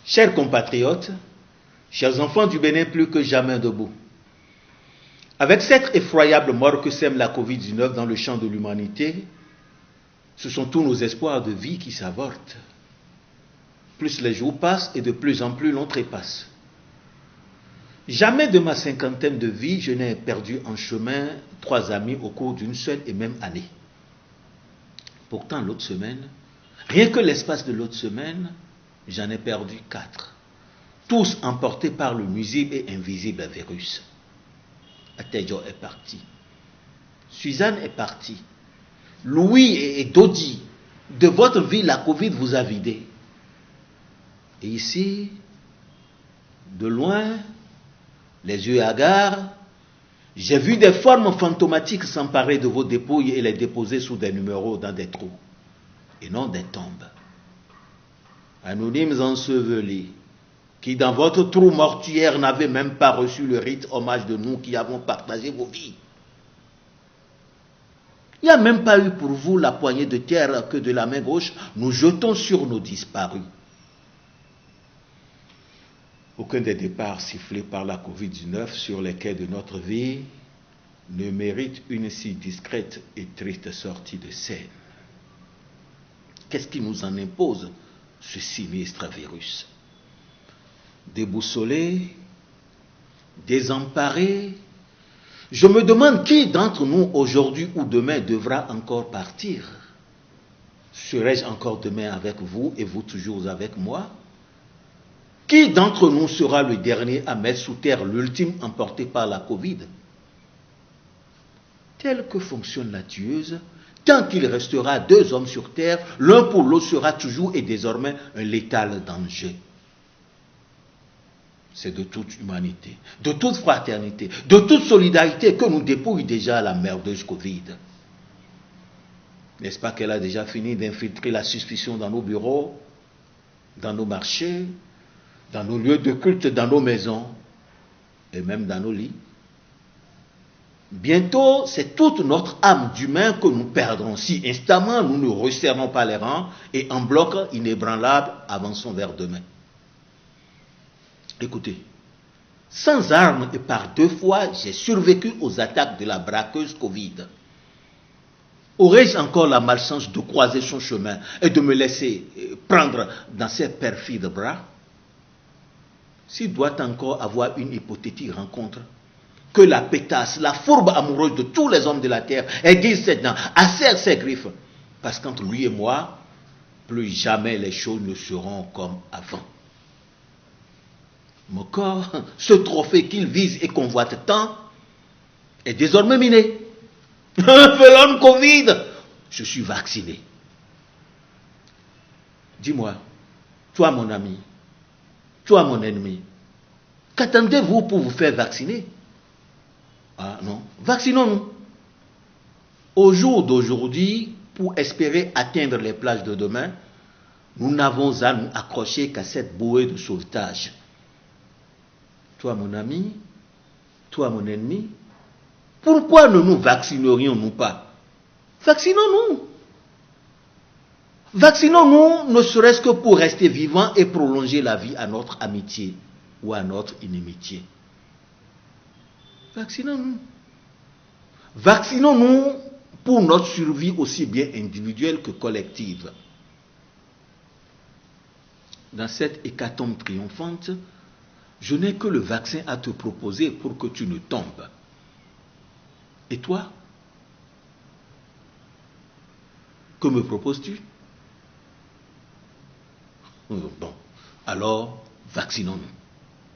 Chers compatriotes, chers enfants du Bénin plus que jamais debout, avec cette effroyable mort que sème la Covid-19 dans le champ de l'humanité, ce sont tous nos espoirs de vie qui s'avortent. Plus les jours passent et de plus en plus l'on trépasse. Jamais de ma cinquantaine de vie, je n'ai perdu en chemin 3 amis au cours d'une seule et même année. Pourtant, l'autre semaine, rien que l'espace de l'autre semaine, j'en ai perdu 4. Tous emportés par le nuisible et invisible virus. Atejo est parti. Suzanne est partie. Louis et Dodi, de votre vie, la Covid vous a vidé. Et ici, de loin, les yeux hagards, j'ai vu des formes fantomatiques s'emparer de vos dépouilles et les déposer sous des numéros dans des trous, et non des tombes. Anonymes ensevelis, qui dans votre trou mortuaire n'avaient même pas reçu le rite hommage de nous qui avons partagé vos vies. Il n'y a même pas eu pour vous la poignée de terre que de la main gauche nous jetons sur nos disparus. Aucun des départs sifflés par la Covid-19 sur les quais de notre vie ne mérite une si discrète et triste sortie de scène. Qu'est-ce qui nous en impose, ce sinistre virus? Déboussolés, désemparés, je me demande qui d'entre nous aujourd'hui ou demain devra encore partir. Serai-je encore demain avec vous et vous toujours avec moi? Qui d'entre nous sera le dernier à mettre sous terre l'ultime emporté par la Covid? Telle que fonctionne la tueuse, tant qu'il restera 2 hommes sur terre, l'un pour l'autre sera toujours et désormais un létal danger. C'est de toute humanité, de toute fraternité, de toute solidarité que nous dépouille déjà la merdeuse Covid. N'est-ce pas qu'elle a déjà fini d'infiltrer la suspicion dans nos bureaux, dans nos marchés, dans nos lieux de culte, dans nos maisons et même dans nos lits? Bientôt, c'est toute notre âme d'humain que nous perdrons si instamment nous ne resserrons pas les rangs et en bloc inébranlable avançons vers demain. Écoutez, sans armes et par 2 fois, j'ai survécu aux attaques de la braqueuse Covid. Aurais-je encore la malchance de croiser son chemin et de me laisser prendre dans ses perfides bras? S'il doit encore avoir une hypothétique rencontre, que la pétasse, la fourbe amoureuse de tous les hommes de la terre aiguise ses dents, acère ses griffes, parce qu'entre lui et moi, plus jamais les choses ne seront comme avant. Mon corps, ce trophée qu'il vise et convoite tant, est désormais miné. Felon Covid, je suis vacciné. Dis-moi, toi mon ami, toi mon ennemi, qu'attendez-vous pour vous faire vacciner? Ah non, vaccinons-nous. Au jour d'aujourd'hui, pour espérer atteindre les plages de demain, nous n'avons à nous accrocher qu'à cette bouée de sauvetage. Toi mon ami, toi mon ennemi, pourquoi ne nous vaccinerions-nous pas? Vaccinons-nous. Vaccinons-nous ne serait-ce que pour rester vivants et prolonger la vie à notre amitié ou à notre inimitié. Vaccinons-nous. Vaccinons-nous pour notre survie aussi bien individuelle que collective. Dans cette hécatombe triomphante, je n'ai que le vaccin à te proposer pour que tu ne tombes. Et toi? Que me proposes-tu? Bon, alors, vaccinons-nous.